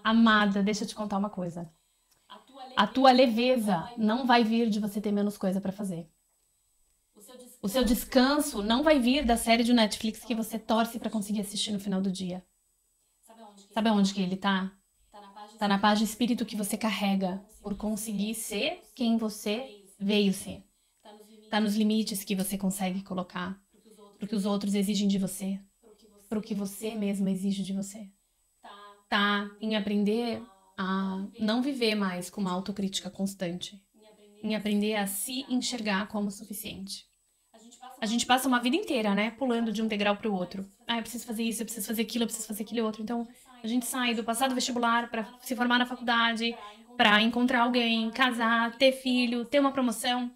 Amada, deixa eu te contar uma coisa. A tua leveza não vai vir de você ter menos coisa pra fazer. O seu descanso não vai vir da série de Netflix que você torce pra conseguir assistir no final do dia. Sabe aonde que ele tá? Tá na paz de espírito que você carrega por conseguir ser quem você veio ser. Tá nos limites que você consegue colocar pro que os outros exigem de você, pro que você mesma exige de você. Tá em aprender a não viver mais com uma autocrítica constante, em aprender a se enxergar como suficiente. A gente passa uma vida inteira, né, pulando de um degrau pro outro. Ah, eu preciso fazer isso, eu preciso fazer aquilo, eu preciso fazer aquele outro. Então, a gente sai do passado vestibular para se formar na faculdade, para encontrar alguém, casar, ter filho, ter uma promoção.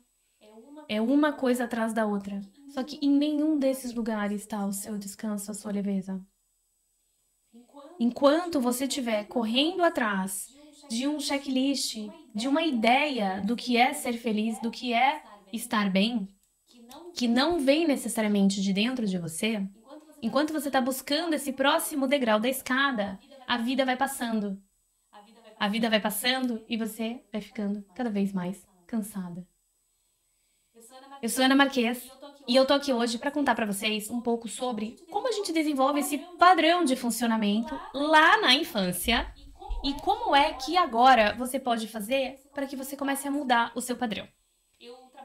É uma coisa atrás da outra. Só que em nenhum desses lugares está o seu descanso, a sua leveza. Enquanto você estiver correndo atrás de um checklist, de uma ideia do que é ser feliz, do que é estar bem, que não vem necessariamente de dentro de você, enquanto você está buscando esse próximo degrau da escada, a vida vai passando. A vida vai passando e você vai ficando cada vez mais cansada. Eu sou Ana Marquês e eu tô aqui hoje para contar para vocês um pouco sobre como a gente desenvolve esse padrão de funcionamento lá na infância e como é que agora você pode fazer para que você comece a mudar o seu padrão.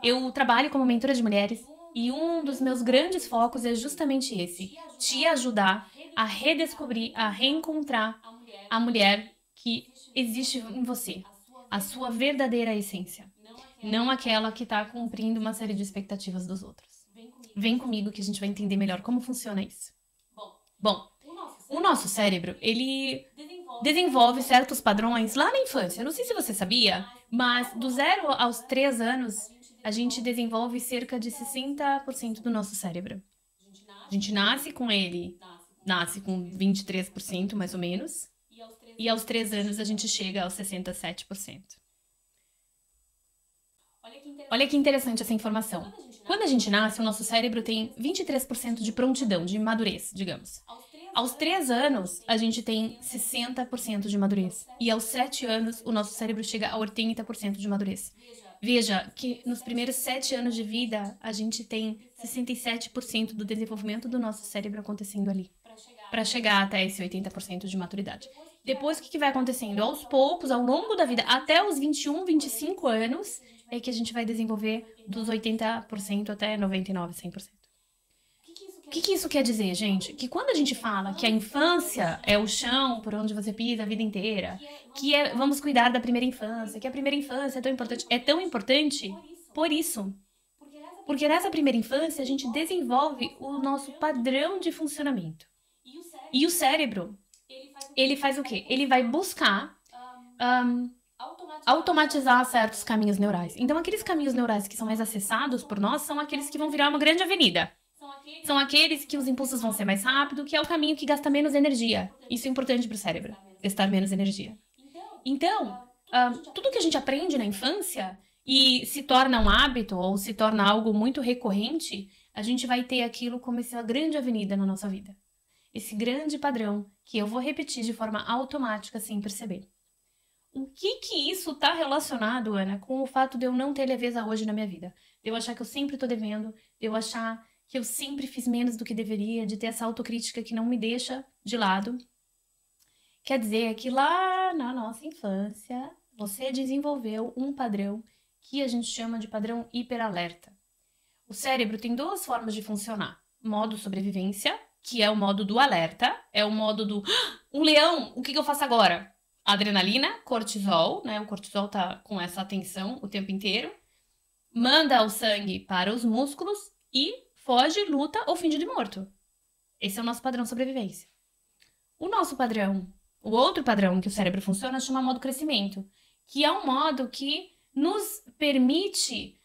Eu trabalho como mentora de mulheres e um dos meus grandes focos é justamente esse: te ajudar a redescobrir, a reencontrar a mulher que existe em você, a sua verdadeira essência. Não aquela que está cumprindo uma série de expectativas dos outros. Vem comigo que a gente vai entender melhor como funciona isso. Bom, o nosso cérebro, ele desenvolve certos padrões lá na infância. Não sei se você sabia, mas do 0 aos 3 anos, a gente desenvolve cerca de 60% do nosso cérebro. A gente nasce com ele, nasce com 23% mais ou menos, e aos 3 anos a gente chega aos 67%. Olha que interessante essa informação. Quando a gente nasce, o nosso cérebro tem 23% de prontidão, de madurez, digamos. Aos 3 anos, a gente tem 60% de madurez. E aos 7 anos, o nosso cérebro chega a 80% de madurez. Veja que nos primeiros 7 anos de vida, a gente tem 67% do desenvolvimento do nosso cérebro acontecendo ali, para chegar até esse 80% de maturidade. Depois, o que vai acontecendo? Aos poucos, ao longo da vida, até os 21, 25 anos, é que a gente vai desenvolver dos 80% até 99%, 100%. O que isso quer dizer, gente? Que quando a gente fala que a infância é o chão por onde você pisa a vida inteira, que vamos cuidar da primeira infância, que a primeira infância é tão importante por isso. Porque nessa primeira infância a gente desenvolve o nosso padrão de funcionamento. E o cérebro, ele faz o quê? Ele vai buscar automatizar certos caminhos neurais. Então, aqueles caminhos neurais que são mais acessados por nós são aqueles que vão virar uma grande avenida. São aqueles que os impulsos vão ser mais rápidos, que é o caminho que gasta menos energia. Isso é importante para o cérebro, gastar menos energia. Então, tudo que a gente aprende na infância e se torna um hábito ou se torna algo muito recorrente, a gente vai ter aquilo como essa grande avenida na nossa vida. Esse grande padrão que eu vou repetir de forma automática sem perceber. O que isso tá relacionado, Ana, com o fato de eu não ter leveza hoje na minha vida? De eu achar que eu sempre tô devendo, de eu achar que eu sempre fiz menos do que deveria, de ter essa autocrítica que não me deixa de lado. Quer dizer que lá na nossa infância, você desenvolveu um padrão que a gente chama de padrão hiperalerta. O cérebro tem 2 formas de funcionar. Modo sobrevivência, que é o modo do alerta, é o modo do um leão, o que eu faço agora? Adrenalina, cortisol, né? O cortisol tá com essa tensão o tempo inteiro. Manda o sangue para os músculos e foge, luta ou finge de morto. Esse é o nosso padrão sobrevivência. O nosso padrão, o outro padrão que o cérebro funciona, chama modo crescimento, que é um modo que nos permite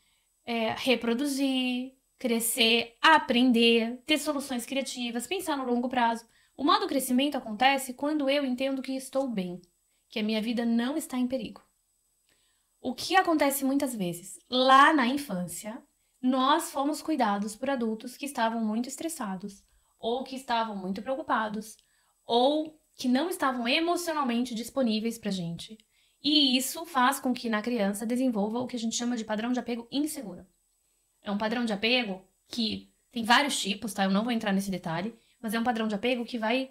reproduzir, crescer, aprender, ter soluções criativas, pensar no longo prazo. O modo crescimento acontece quando eu entendo que estou bem, que a minha vida não está em perigo. O que acontece muitas vezes? Lá na infância, nós fomos cuidados por adultos que estavam muito estressados, ou que estavam muito preocupados, ou que não estavam emocionalmente disponíveis pra gente. E isso faz com que na criança desenvolva o que a gente chama de padrão de apego inseguro. É um padrão de apego que tem vários tipos, tá? Eu não vou entrar nesse detalhe, mas é um padrão de apego que vai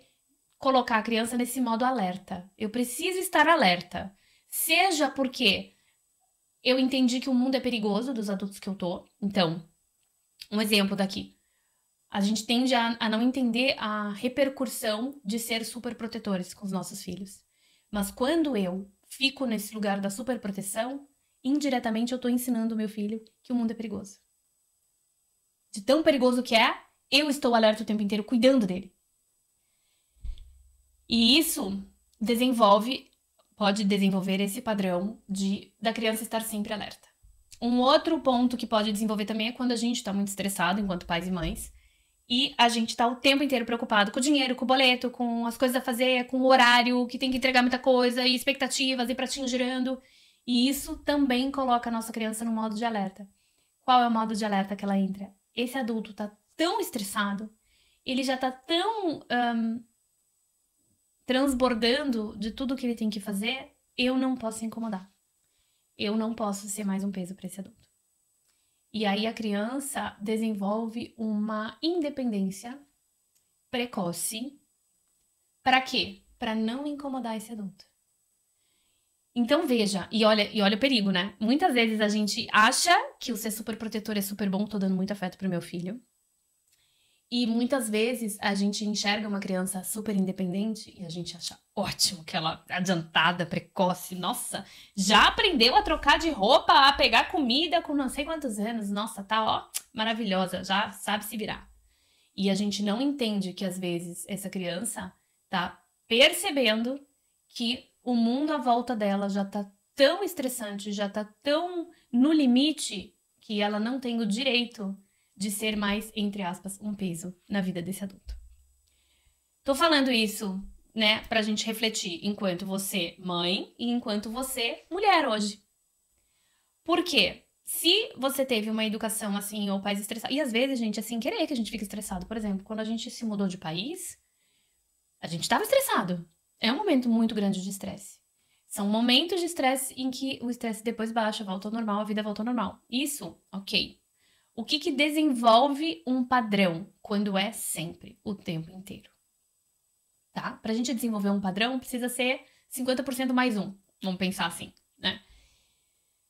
colocar a criança nesse modo alerta. Eu preciso estar alerta. Seja porque eu entendi que o mundo é perigoso dos adultos que eu tô. Então, um exemplo daqui. A gente tende a não entender a repercussão de ser super protetores com os nossos filhos. Mas quando eu fico nesse lugar da super proteção, indiretamente eu tô ensinando o meu filho que o mundo é perigoso. De tão perigoso que é, eu estou alerta o tempo inteiro cuidando dele. E isso pode desenvolver esse padrão da criança estar sempre alerta. Um outro ponto que pode desenvolver também é quando a gente está muito estressado, enquanto pais e mães, e a gente tá o tempo inteiro preocupado com o dinheiro, com o boleto, com as coisas a fazer, com o horário, que tem que entregar muita coisa, e expectativas, e pratinho girando. E isso também coloca a nossa criança no modo de alerta. Qual é o modo de alerta que ela entra? Esse adulto tá tão estressado, ele já tá tão transbordando de tudo que ele tem que fazer, eu não posso incomodar. Eu não posso ser mais um peso para esse adulto. E aí a criança desenvolve uma independência precoce. Para quê? Para não incomodar esse adulto. Então veja, e olha o perigo, né? Muitas vezes a gente acha que o ser super protetor é super bom, tô dando muito afeto pro meu filho. E muitas vezes a gente enxerga uma criança super independente e a gente acha ótimo que ela é adiantada, precoce. Nossa, já aprendeu a trocar de roupa, a pegar comida com não sei quantos anos. Nossa, tá, ó, maravilhosa, já sabe se virar. E a gente não entende que às vezes essa criança tá percebendo que o mundo à volta dela já tá tão estressante, já tá tão no limite que ela não tem o direito de ser mais, entre aspas, um peso na vida desse adulto. Tô falando isso, né, pra gente refletir enquanto você mãe e enquanto você mulher hoje. Por quê? Se você teve uma educação assim, ou pais estressados, e às vezes, gente, assim, querer que a gente fique estressado. Por exemplo, quando a gente se mudou de país, a gente tava estressado. É um momento muito grande de estresse. São momentos de estresse em que o estresse depois baixa, volta ao normal, a vida volta ao normal. Isso, ok. O que desenvolve um padrão quando é sempre, o tempo inteiro? Tá? Pra gente desenvolver um padrão, precisa ser 50% mais um. Vamos pensar assim, né?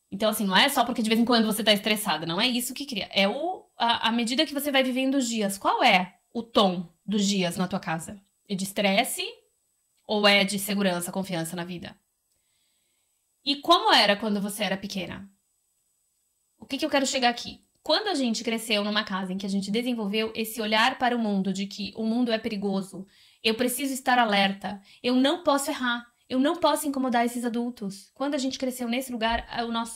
Então, assim, não é só porque de vez em quando você tá estressada. Não é isso que cria. É a medida que você vai vivendo os dias. Qual é o tom dos dias na tua casa? É de estresse ou é de segurança, confiança na vida? E como era quando você era pequena? O que eu quero chegar aqui? Quando a gente cresceu numa casa em que a gente desenvolveu esse olhar para o mundo, de que o mundo é perigoso, eu preciso estar alerta, eu não posso errar, eu não posso incomodar esses adultos. Quando a gente cresceu nesse lugar,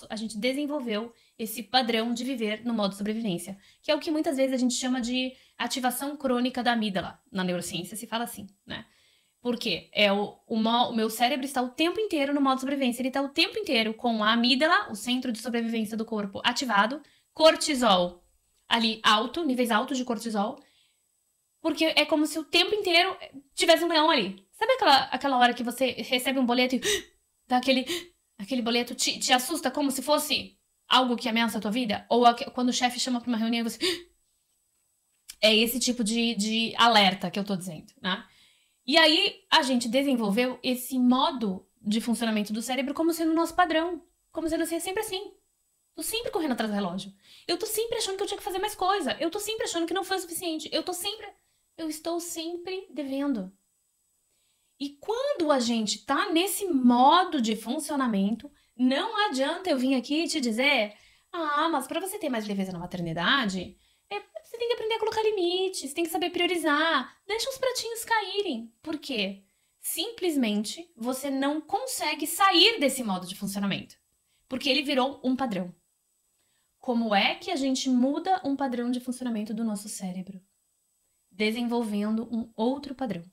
a gente desenvolveu esse padrão de viver no modo sobrevivência, que é o que muitas vezes a gente chama de ativação crônica da amígdala. Na neurociência se fala assim, né? Por quê? O meu cérebro está o tempo inteiro no modo sobrevivência. Ele está o tempo inteiro com a amígdala, o centro de sobrevivência do corpo, ativado, cortisol ali alto, níveis altos de cortisol, porque é como se o tempo inteiro tivesse um leão ali. Sabe aquela hora que você recebe um boleto e dá aquele boleto te assusta como se fosse algo que ameaça a tua vida? Ou quando o chefe chama pra uma reunião e você... É esse tipo de alerta que eu tô dizendo, né? E aí a gente desenvolveu esse modo de funcionamento do cérebro como sendo o nosso padrão, como sendo sempre assim. Tô sempre correndo atrás do relógio. Eu tô sempre achando que eu tinha que fazer mais coisa. Eu tô sempre achando que não foi o suficiente. Eu estou sempre devendo. E quando a gente tá nesse modo de funcionamento, não adianta eu vir aqui te dizer: ah, mas pra você ter mais leveza na maternidade, você tem que aprender a colocar limites, você tem que saber priorizar, deixa os pratinhos caírem. Por quê? Simplesmente você não consegue sair desse modo de funcionamento. Porque ele virou um padrão. Como é que a gente muda um padrão de funcionamento do nosso cérebro? Desenvolvendo um outro padrão.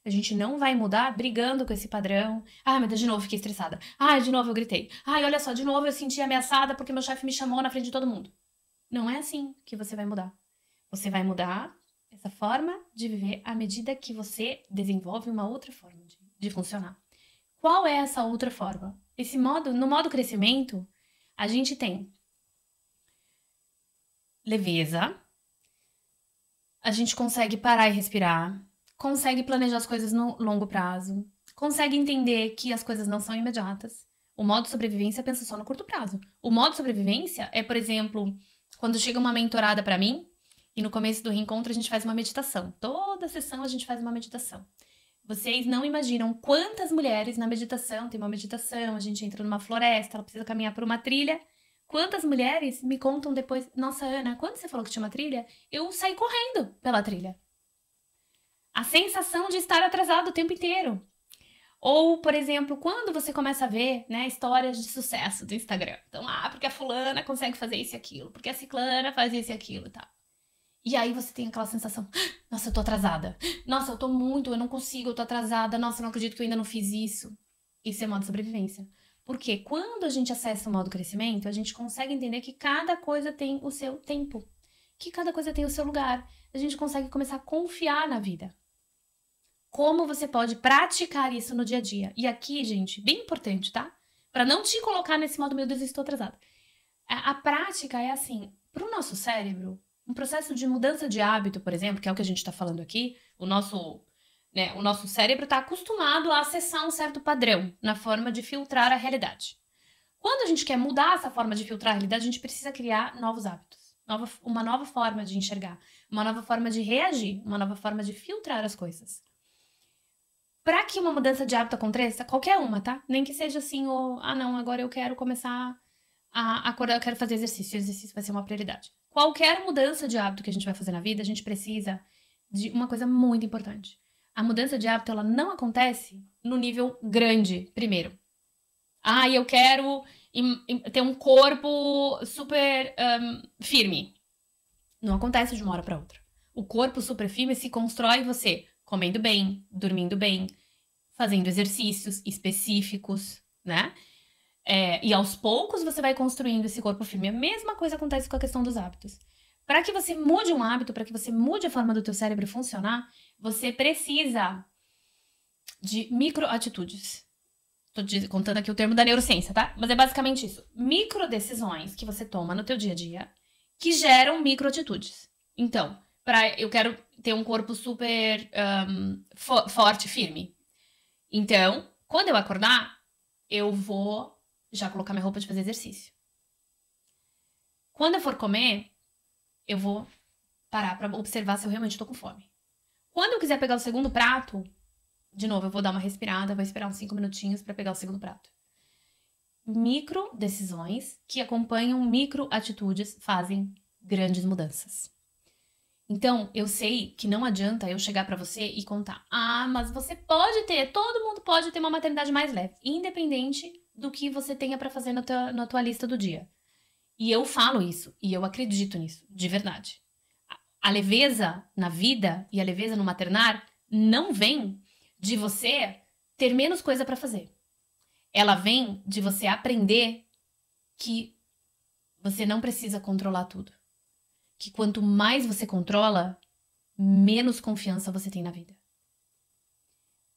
A gente não vai mudar brigando com esse padrão. Ah, meu Deus, de novo fiquei estressada. Ah, de novo eu gritei. Ah, olha só, de novo eu senti ameaçada porque meu chefe me chamou na frente de todo mundo. Não é assim que você vai mudar. Você vai mudar essa forma de viver à medida que você desenvolve uma outra forma de funcionar. Qual é essa outra forma? No modo crescimento, a gente tem leveza, a gente consegue parar e respirar, consegue planejar as coisas no longo prazo, consegue entender que as coisas não são imediatas. O modo sobrevivência pensa só no curto prazo. O modo sobrevivência é, por exemplo, quando chega uma mentorada para mim e no começo do reencontro a gente faz uma meditação. Toda sessão a gente faz uma meditação. Vocês não imaginam quantas mulheres na meditação, tem uma meditação, a gente entra numa floresta, ela precisa caminhar por uma trilha. Quantas mulheres me contam depois, nossa, Ana, quando você falou que tinha uma trilha, eu saí correndo pela trilha. A sensação de estar atrasado o tempo inteiro. Ou, por exemplo, quando você começa a ver, né, histórias de sucesso do Instagram. Então, porque a fulana consegue fazer isso e aquilo, porque a ciclana faz isso e aquilo e tal. E aí você tem aquela sensação, nossa, eu tô atrasada. Nossa, eu não consigo, eu tô atrasada. Nossa, eu não acredito que eu ainda não fiz isso. Isso é modo sobrevivência. Porque quando a gente acessa o modo crescimento, a gente consegue entender que cada coisa tem o seu tempo. Que cada coisa tem o seu lugar. A gente consegue começar a confiar na vida. Como você pode praticar isso no dia a dia. E aqui, gente, bem importante, tá? Para não te colocar nesse modo, meu Deus, eu estou atrasada. A prática é assim, pro nosso cérebro, um processo de mudança de hábito, por exemplo, que é o que a gente está falando aqui, o nosso cérebro está acostumado a acessar um certo padrão na forma de filtrar a realidade. Quando a gente quer mudar essa forma de filtrar a realidade, a gente precisa criar novos hábitos, uma nova forma de enxergar, uma nova forma de reagir, uma nova forma de filtrar as coisas. Para que uma mudança de hábito aconteça, qualquer uma, tá? Nem que seja assim, não, agora eu quero começar a acordar, eu quero fazer exercício, o exercício vai ser uma prioridade. Qualquer mudança de hábito que a gente vai fazer na vida, a gente precisa de uma coisa muito importante. A mudança de hábito, ela não acontece no nível grande, primeiro. Eu quero ter um corpo super firme. Não acontece de uma hora para outra. O corpo super firme se constrói você comendo bem, dormindo bem, fazendo exercícios específicos, né? E aos poucos você vai construindo esse corpo firme. A mesma coisa acontece com a questão dos hábitos. Para que você mude um hábito, para que você mude a forma do teu cérebro funcionar, você precisa de microatitudes. Estou contando aqui o termo da neurociência, tá? Mas é basicamente isso. Microdecisões que você toma no teu dia a dia que geram microatitudes. Então, eu quero ter um corpo super forte, firme. Então, quando eu acordar, eu vou já colocar minha roupa de fazer exercício. Quando eu for comer, eu vou parar para observar se eu realmente estou com fome. Quando eu quiser pegar o segundo prato, de novo, eu vou dar uma respirada, vou esperar uns 5 minutinhos para pegar o segundo prato. Micro decisões que acompanham micro atitudes fazem grandes mudanças. Então, eu sei que não adianta eu chegar para você e contar. Mas você todo mundo pode ter uma maternidade mais leve, independente do que você tenha para fazer na tua lista do dia. E eu falo isso, e eu acredito nisso, de verdade. A leveza na vida e a leveza no maternar não vem de você ter menos coisa para fazer. Ela vem de você aprender que você não precisa controlar tudo. Que quanto mais você controla, menos confiança você tem na vida.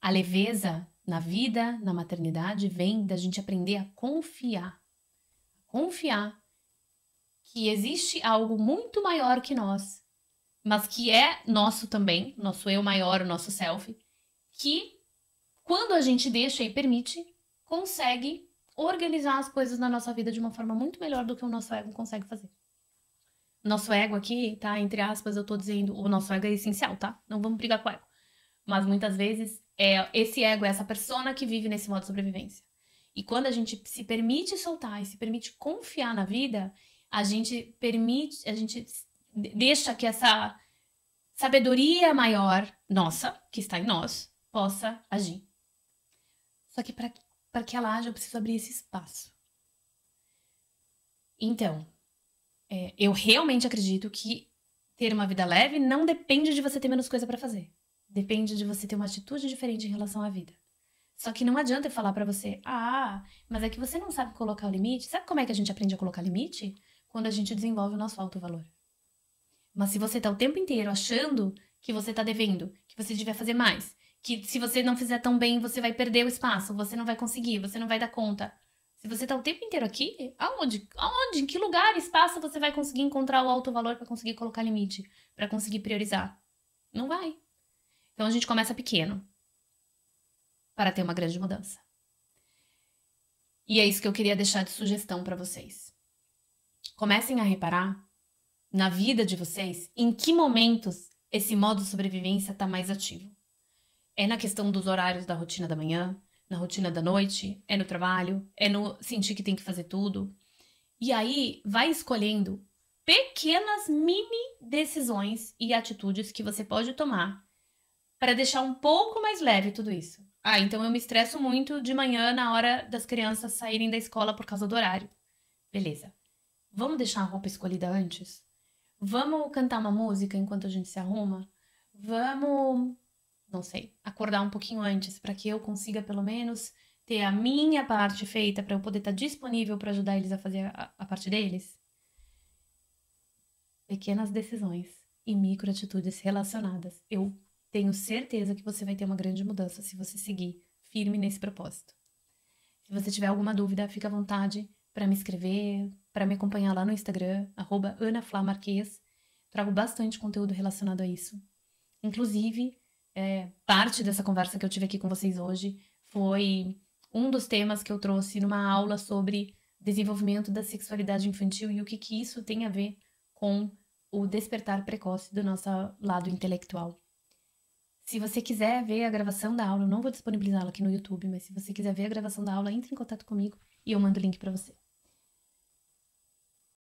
A leveza na vida, na maternidade, vem da gente aprender a confiar. Confiar que existe algo muito maior que nós, mas que é nosso também, nosso eu maior, o nosso self, que quando a gente deixa e permite, consegue organizar as coisas na nossa vida de uma forma muito melhor do que o nosso ego consegue fazer. Nosso ego aqui, tá? Entre aspas, eu tô dizendo, o nosso ego é essencial, tá? Não vamos brigar com o ego. Mas muitas vezes, esse ego é essa persona que vive nesse modo de sobrevivência. E quando a gente se permite soltar e se permite confiar na vida, a gente deixa que essa sabedoria maior nossa, que está em nós, possa agir. Só que para que ela haja, eu preciso abrir esse espaço. Então, eu realmente acredito que ter uma vida leve não depende de você ter menos coisa para fazer. Depende de você ter uma atitude diferente em relação à vida. Só que não adianta eu falar para você, mas é que você não sabe colocar o limite. Sabe como é que a gente aprende a colocar limite? Quando a gente desenvolve o nosso alto valor. Mas se você tá o tempo inteiro achando que você tá devendo, que você devia fazer mais, que se você não fizer tão bem, você vai perder o espaço, você não vai conseguir, você não vai dar conta. Se você tá o tempo inteiro aqui, aonde? Aonde? Em que lugar, espaço você vai conseguir encontrar o alto valor para conseguir colocar limite, para conseguir priorizar? Não vai. Então a gente começa pequeno para ter uma grande mudança. E é isso que eu queria deixar de sugestão para vocês. Comecem a reparar na vida de vocês em que momentos esse modo sobrevivência está mais ativo. É na questão dos horários da rotina da manhã, na rotina da noite, é no trabalho, é no sentir que tem que fazer tudo. E aí vai escolhendo pequenas mini decisões e atitudes que você pode tomar para deixar um pouco mais leve tudo isso. Ah, então eu me estresso muito de manhã na hora das crianças saírem da escola por causa do horário. Beleza. Vamos deixar a roupa escolhida antes? Vamos cantar uma música enquanto a gente se arruma? Vamos, não sei, acordar um pouquinho antes para que eu consiga pelo menos ter a minha parte feita para eu poder estar disponível para ajudar eles a fazer a parte deles? Pequenas decisões e micro atitudes relacionadas. Eu tenho certeza que você vai ter uma grande mudança se você seguir firme nesse propósito. Se você tiver alguma dúvida, fica à vontade para me escrever, para me acompanhar lá no Instagram, @AnaFlaMarquez. Trago bastante conteúdo relacionado a isso. Inclusive, parte dessa conversa que eu tive aqui com vocês hoje foi um dos temas que eu trouxe numa aula sobre desenvolvimento da sexualidade infantil e o que isso tem a ver com o despertar precoce do nosso lado intelectual. Se você quiser ver a gravação da aula, eu não vou disponibilizá-la aqui no YouTube, mas se você quiser ver a gravação da aula, entre em contato comigo e eu mando o link para você.